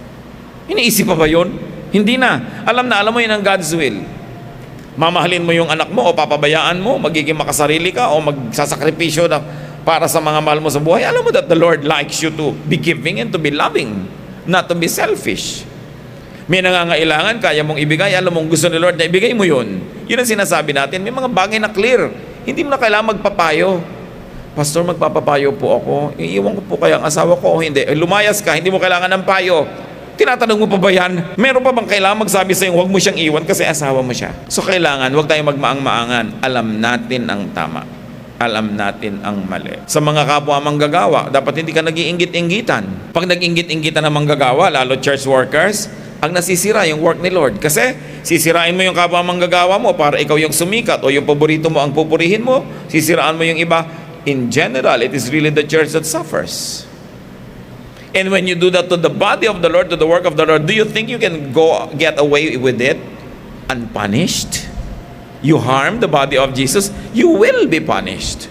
Iniisip pa ba yun? Hindi na. Alam mo yun ang God's will. Mamahalin mo yung anak mo o papabayaan mo, magiging makasarili ka o magsasakripisyo na para sa mga mahal mo sa buhay. Alam mo that the Lord likes you to be giving and to be loving, not to be selfish. May nangangailangan, kaya mong ibigay, alam mong gusto ni Lord na ibigay mo yun. Yun ang sinasabi natin. May mga bagay na clear. Hindi mo na kailangan magpapayo. Pastor, magpapapayo po ako. Iiwan ko po kaya ang asawa ko o hindi. Lumayas ka, hindi mo kailangan ng payo. Tinatanong mo pa ba yan? Meron pa bang kailangan magsabi sa'yo, huwag mo siyang iwan kasi asawa mo siya? So kailangan, huwag tayong magmaang-maangan. Alam natin ang tama. Alam natin ang mali. Sa mga kapwa manggagawa, dapat hindi ka nag-iinggit-inggitan. Pag nag-inggit-inggitan ng manggagawa, lalo church workers, ang nasisira yung work ni Lord. Kasi sisirain mo yung kapwa manggagawa mo para ikaw yung sumikat o yung paborito mo ang pupurihin mo, sisiraan mo yung iba. In general, it is really the church that suffers. And when you do that to the body of the Lord, to the work of the Lord, do you think you can get away with it unpunished? You harm the body of Jesus, you will be punished.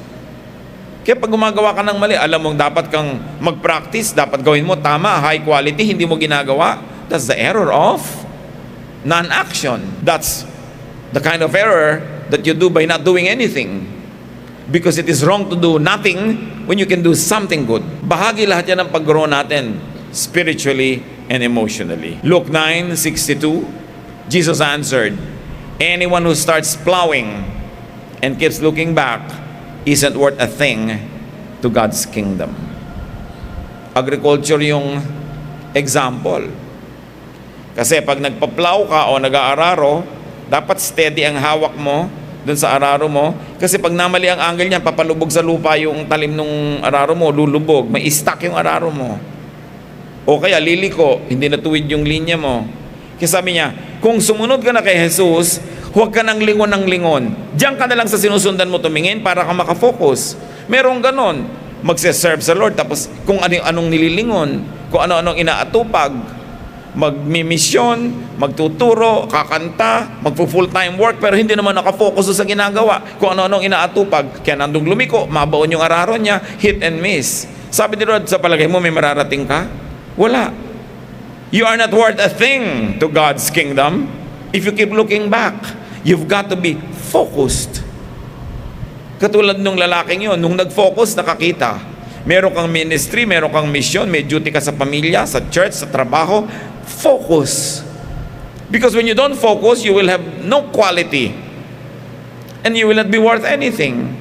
Kaya pag gumagawa ka ng mali, alam mong dapat kang mag-practice, dapat gawin mo tama, high quality, hindi mo ginagawa. That's the error of non-action. That's the kind of error that you do by not doing anything. Because it is wrong to do nothing when you can do something good. Bahagi lahat yan ng pag-grow natin spiritually and emotionally. Luke 9:62, Jesus answered, anyone who starts plowing and keeps looking back isn't worth a thing to God's kingdom. Agriculture yung example. Kasi pag nagpa-plow ka o nag-aararo, dapat steady ang hawak mo dun sa araro mo. Kasi pag namali ang angle niya, papalubog sa lupa yung talim ng araro mo, lulubog. May stuck yung araro mo. O kaya liliko, hindi natuwid yung linya mo. Kaya sabi niya, kung sumunod ka na kay Jesus, huwag ka nang lingon ng lingon. Diyan ka na lang sa sinusundan mo tumingin para ka makafocus. Merong ganon. Magse-serve sa Lord, tapos kung anong nililingon, kung ano-anong inaatupag, magmimisyon, magtuturo, kakanta, magpo-full-time work, pero hindi naman nakafocus sa ginagawa. Kung ano-anong inaatupag, kaya nandung lumiko, mabaon yung araro niya, hit and miss. Sabi ni Lord, sa palagay mo, may mararating ka? Wala. You are not worth a thing to God's kingdom if you keep looking back. You've got to be focused. Katulad nung lalaking yun, nung nag-focus, nakakita. Meron kang ministry, meron kang mission, may duty ka sa pamilya, sa church, sa trabaho. Focus. Because when you don't focus, you will have no quality. And you will not be worth anything.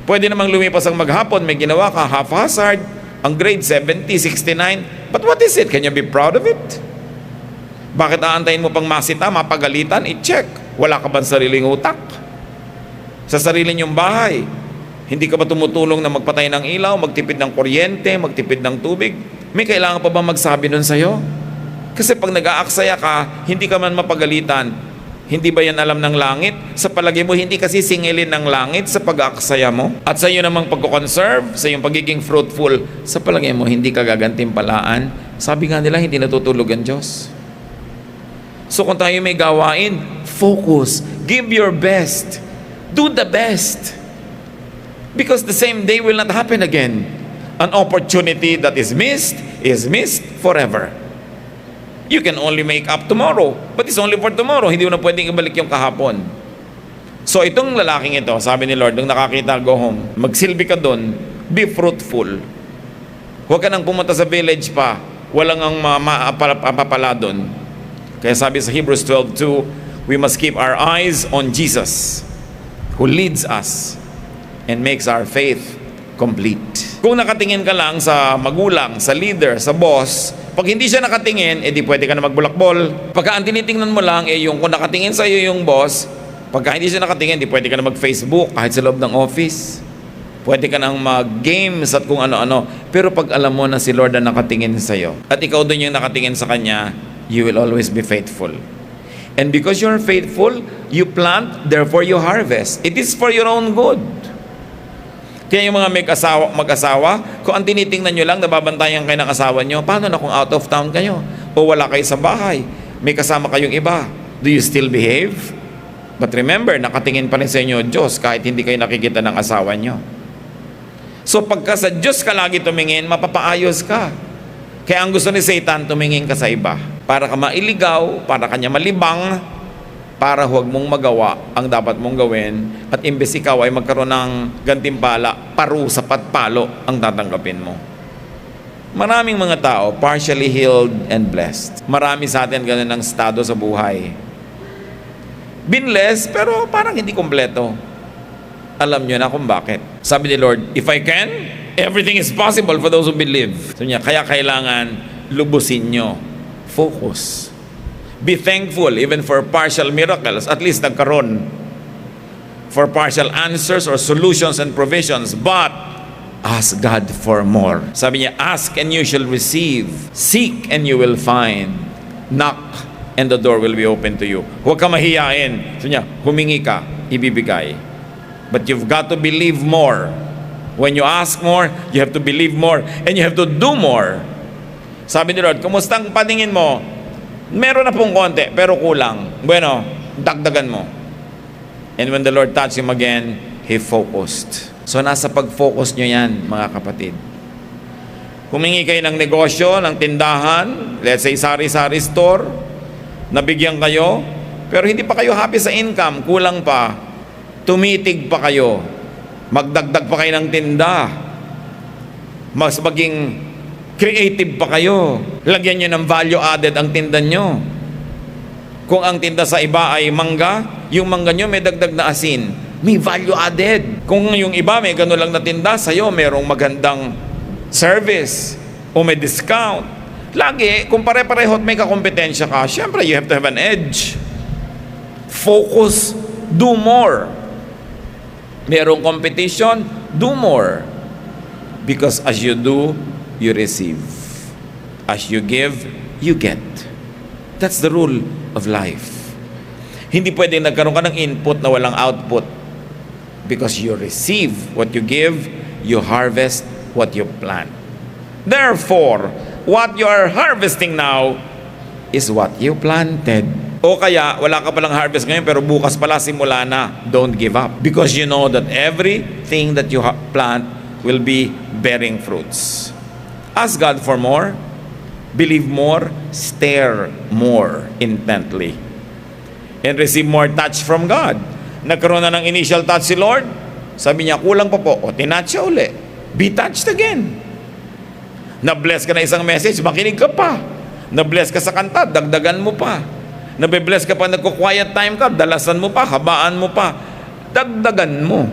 Pwede namang lumipas ang maghapon, may ginawa ka, haphazard, ang grade 70, 69. But what is it? Can you be proud of it? Bakit aantayin mo pang masita, mapagalitan? I-check. Wala ka bang sariling utak? Sa sarili niyong bahay, hindi ka ba tumutulong na magpatay ng ilaw, magtipid ng kuryente, magtipid ng tubig? May kailangan pa ba magsabi nun sa'yo? Kasi pag nag-aaksaya ka, hindi ka man mapagalitan. Hindi ba yan alam ng langit? Sa palagay mo, hindi kasi singilin ng langit sa pag-aaksaya mo? At sa iyo namang pagkukonserve, sa iyong pagiging fruitful, sa palagay mo, hindi ka gagantimpalaan? Sabi nga nila, hindi natutulog ang Diyos. So kung tayo may gawain, focus. Give your best. Do the best. Because the same day will not happen again. An opportunity that is missed forever. You can only make up tomorrow, but it's only for tomorrow. Hindi mo na pwedeng ibalik yung kahapon. So itong lalaking ito, sabi ni Lord, nung nakakita, go home. Magsilbi ka doon, be fruitful. Huwag ka nang pumunta sa village pa, walang ang mapapala doon. Kaya sabi sa Hebrews 12:2, we must keep our eyes on Jesus, who leads us and makes our faith complete. Kung nakatingin ka lang sa magulang, sa leader, sa boss, pag hindi siya nakatingin, edi pwede ka na magbulakbol. Pagka ang tinitingnan mo lang, yung kung nakatingin sa iyo yung boss, pagka hindi siya nakatingin, di pwede ka na mag-Facebook kahit sa loob ng office. Pwede ka nang mag-games at kung ano-ano. Pero pag alam mo na si Lord ang nakatingin sa iyo, at ikaw doon yung nakatingin sa Kanya, you will always be faithful. And because you're faithful, you plant, therefore you harvest. It is for your own good. Kaya yung mga mag-asawa, kung ang tinitingnan nyo lang, nababantayan kayo ng asawa nyo, paano na kung out of town kayo? O wala kayo sa bahay, may kasama kayong iba, do you still behave? But remember, nakatingin pa rin sa inyo Diyos kahit hindi kayo nakikita ng asawa nyo. So pagka sa Diyos ka lagi tumingin, mapapaayos ka. Kaya ang gusto ni Satan, tumingin ka sa iba. Para ka mailigaw, para kanya malibang, para huwag mong magawa ang dapat mong gawin, at imbes ikaw ay magkaroon ng gantimpala, parusa at palo ang tatanggapin mo. Maraming mga tao, partially healed and blessed. Marami sa atin ganun ang estado sa buhay. Binless, pero parang hindi kompleto. Alam nyo na kung bakit. Sabi ni Lord, if I can, everything is possible for those who believe. So niya, kaya kailangan lubusin nyo. Focus. Be thankful even for partial miracles. At least nagkaroon. For partial answers or solutions and provisions. But ask God for more. Sabi niya, ask and you shall receive. Seek and you will find. Knock and the door will be open to you. Huwag ka mahiyain. Sabi niya, humingi ka, ibibigay. But you've got to believe more. When you ask more, you have to believe more. And you have to do more. Sabi ni Lord, kumusta ang paningin mo? Meron na pong konti, pero kulang. Bueno, dagdagan mo. And when the Lord touched him again, he focused. So nasa pag-focus nyo yan, mga kapatid. Humingi kayo ng negosyo, ng tindahan, let's say sari-sari store, nabigyan kayo, pero hindi pa kayo happy sa income, kulang pa, tumitig pa kayo, magdagdag pa kayo ng tinda, mas maging creative pa kayo. Lagyan nyo ng value added ang tinda nyo. Kung ang tinda sa iba ay mangga, yung mangga nyo may dagdag na asin. May value added. Kung yung iba may gano'n lang na tinda, sa'yo merong magandang service o may discount. Lagi, kung pare-pareho at may kakompetensya ka, syempre you have to have an edge. Focus, do more. Merong competition, do more. Because as you do, you receive. As you give, you get. That's the rule of life. Hindi pwedeng nagkaroon ka ng input na walang output. Because you receive what you give, you harvest what you plant. Therefore, what you are harvesting now is what you planted. O kaya, wala ka palang harvest ngayon, pero bukas pala simula na. Don't give up. Because you know that everything that you plant will be bearing fruits. Ask God for more, believe more, stare more intently, and receive more touch from God. Nagkaroon na ng initial touch si Lord, sabi niya, kulang pa po, o tinouch siya uli. Be touched again. Na-bless ka na isang message, makinig ka pa. Na-bless ka sa kanta, dagdagan mo pa. Na-bless ka pa, nagko-quiet time ka, dalasan mo pa, habaan mo pa. Dagdagan mo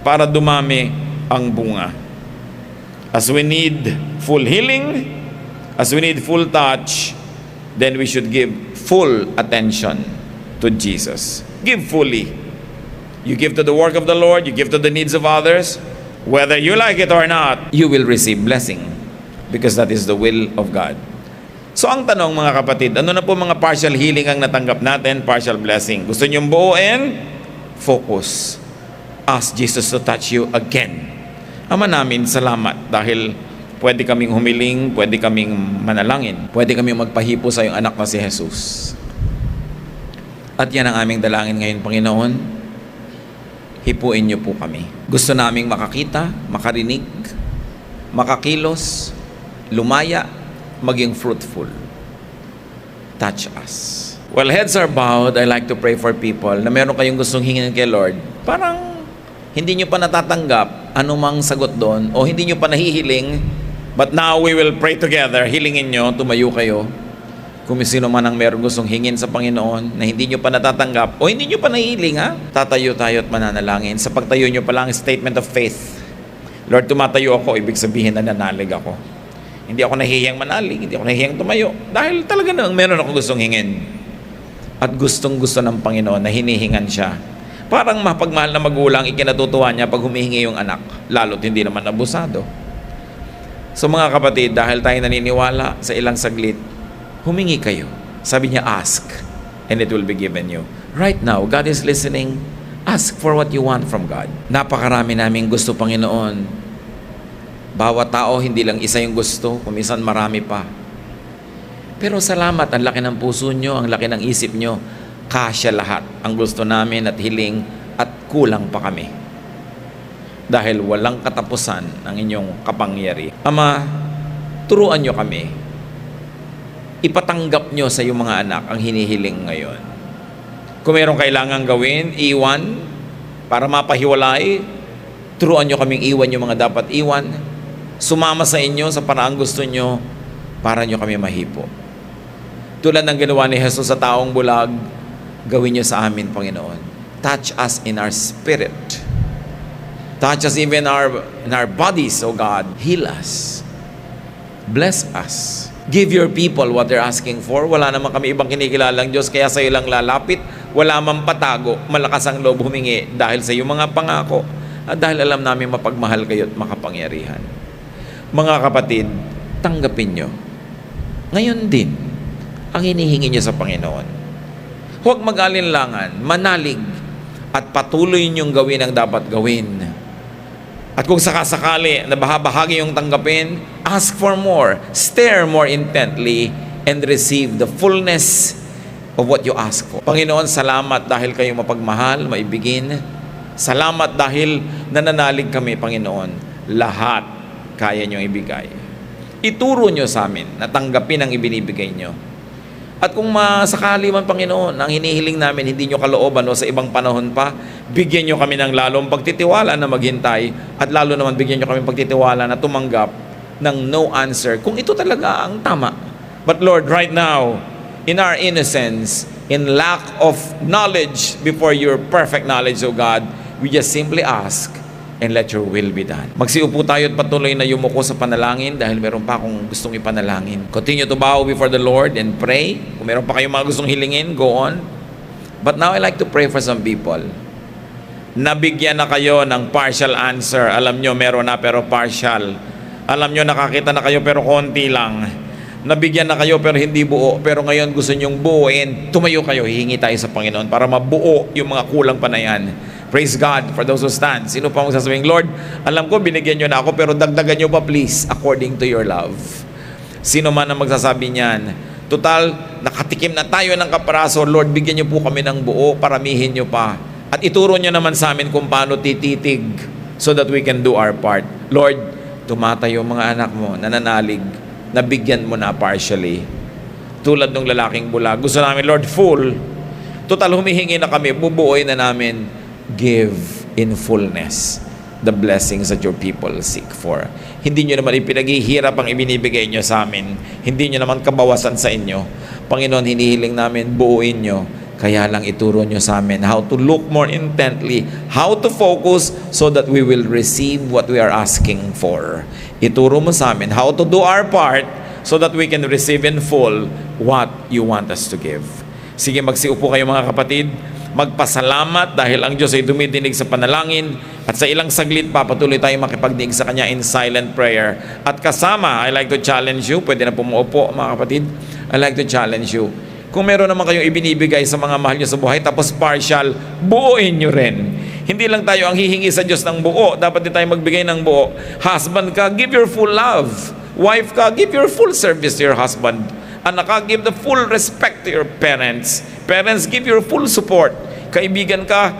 para dumami ang bunga. As we need full healing, as we need full touch, then we should give full attention to Jesus. Give fully. You give to the work of the Lord, you give to the needs of others, whether you like it or not, you will receive blessing because that is the will of God. So ang tanong mga kapatid, ano na po mga partial healing ang natanggap natin, partial blessing? Gusto niyong buuin? Focus. Ask Jesus to touch you again. Ama namin, salamat dahil pwede kaming humiling, pwede kaming manalangin, pwede kaming magpahipo sa iyong anak na si Jesus. At yan ang aming dalangin ngayon, Panginoon. Hipuin niyo po kami. Gusto naming makakita, makarinig, makakilos, lumaya, maging fruitful. Touch us. While heads are bowed, I like to pray for people na meron kayong gustong hingin kay Lord. Parang hindi nyo pa natatanggap anumang sagot doon o hindi nyo pa nahihiling, but now we will pray together. Hilingin nyo, tumayo kayo. Kung sino man ang meron gustong hingin sa Panginoon na hindi nyo pa natatanggap o hindi nyo pa nahihiling, tatayo tayo at mananalangin. Sa pagtayo nyo pa lang, statement of faith. Lord, tumatayo ako, ibig sabihin na nanalig ako. Hindi ako nahihiyang manalig, hindi ako nahihiyang tumayo. Dahil talaga nang meron ako gustong hingin. At gustong-gusto ng Panginoon na hinihingan siya. Parang mapagmahal na magulang, ikinatutuwa niya pag humihingi yung anak, lalo't hindi naman abusado. So mga kapatid, dahil tayo naniniwala sa ilang saglit, humingi kayo. Sabi niya, ask, and it will be given you. Right now, God is listening. Ask for what you want from God. Napakarami naming gusto, Panginoon. Bawat tao, hindi lang isa yung gusto, kuminsan marami pa. Pero salamat, ang laki ng puso nyo, ang laki ng isip nyo. Kasya lahat ang gusto namin at hiling at kulang pa kami. Dahil walang katapusan ang inyong kapangyarihan. Ama, turuan nyo kami. Ipatanggap nyo sa iyong mga anak ang hinihiling ngayon. Kung mayroong kailangan gawin, iwan para mapahiwalay, turuan nyo kaming iwan yung mga dapat iwan. Sumama sa inyo sa paraang gusto nyo para nyo kami mahipo. Tulad ng ginawa ni Jesus sa taong bulag, gawin nyo sa amin, Panginoon. Touch us in our spirit. Touch us even in our bodies, O God. Heal us. Bless us. Give your people what they're asking for. Wala naman kami ibang kinikilalang Diyos, kaya sa iyo lang lalapit. Wala mang patago. Malakas ang loob humingi dahil sa iyong mga pangako at dahil alam namin mapagmahal kayo at makapangyarihan. Mga kapatid, tanggapin nyo. Ngayon din, ang hinihingi nyo sa Panginoon. Huwag mag-alinlangan, manalig, at patuloy nyong gawin ang dapat gawin. At kung sakasakali na bahagi yung tanggapin, ask for more, stare more intently, and receive the fullness of what you ask for. Panginoon, salamat dahil kayo mapagmahal, maibigin. Salamat dahil nananalig kami, Panginoon. Lahat kaya nyo ibigay. Ituro nyo sa amin na tanggapin ang ibinibigay nyo. At kung masakali man, Panginoon, ang hinihiling namin hindi nyo kalooban o sa ibang panahon pa, bigyan nyo kami ng lalong pagtitiwala na maghintay at lalo naman bigyan nyo kami pagtitiwala na tumanggap ng no answer kung ito talaga ang tama. But Lord, right now, in our innocence, in lack of knowledge before your perfect knowledge, O God, we just simply ask and let your will be done. Magsiupo tayo at patuloy na yumuko sa panalangin dahil meron pa akong gustong ipanalangin. Continue to bow before the Lord and pray. Kung meron pa kayong mga gustong hilingin, go on. But now I like to pray for some people. Nabigyan na kayo ng partial answer. Alam nyo, meron na pero partial. Alam nyo, nakakita na kayo pero konti lang. Nabigyan na kayo pero hindi buo. Pero ngayon gusto nyong buuin. Tumayo kayo, hihingi tayo sa Panginoon para mabuo yung mga kulang pa na yan. Praise God for those who stand. Sino pa magsasabing, Lord, alam ko binigyan nyo na ako pero dagdagan nyo pa please according to your love. Sino man ang magsasabi niyan, total, nakatikim na tayo ng kaparaso, Lord, bigyan nyo po kami ng buo, paramihin nyo pa. At ituro nyo naman sa amin kung paano tititig so that we can do our part. Lord, tumatayo mga anak mo, nananalig, nabigyan mo na partially. Tulad ng lalaking bulag. Gusto namin, Lord, full. Total, humihingi na kami, bubuoy na namin. Give in fullness the blessings that your people seek for. Hindi nyo naman ipinaghihirap ang ibinibigay nyo sa amin. Hindi nyo naman kabawasan sa inyo. Panginoon, hinihiling namin, buuin nyo. Kaya lang ituro nyo sa amin how to look more intently, how to focus so that we will receive what we are asking for. Ituro mo sa amin how to do our part so that we can receive in full what you want us to give. Sige, magsiupo kayo mga kapatid. Magpasalamat dahil ang Diyos ay dumidinig sa panalangin at sa ilang saglit pa patuloy tayong makipagdinig sa Kanya in silent prayer. At kasama, I like to challenge you, pwede na pumuupo mga kapatid, I like to challenge you. Kung meron naman kayong ibinibigay sa mga mahal nyo sa buhay tapos partial, buuin nyo rin. Hindi lang tayo ang hihingi sa Diyos ng buo, dapat din tayo magbigay ng buo. Husband ka, give your full love. Wife ka, give your full service to your husband. Anak ka, give the full respect to your parents. Parents, give your full support. Kaibigan ka,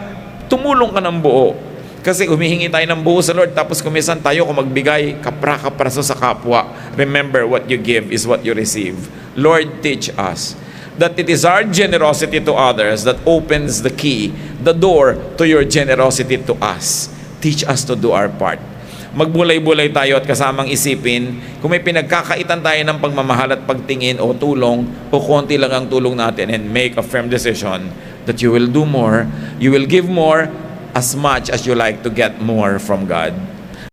tumulong ka ng buo. Kasi humihingi tayo ng buo sa Lord, tapos kumisan tayo kung magbigay, kapra-kapraso sa kapwa. Remember, what you give is what you receive. Lord, teach us that it is our generosity to others that opens the key, the door to your generosity to us. Teach us to do our part. Magbulay-bulay tayo at kasamang isipin kung may pinagkakaitan tayo ng pagmamahal at pagtingin o tulong o konti lang ang tulong natin, and make a firm decision that you will do more, you will give more as much as you like to get more from God.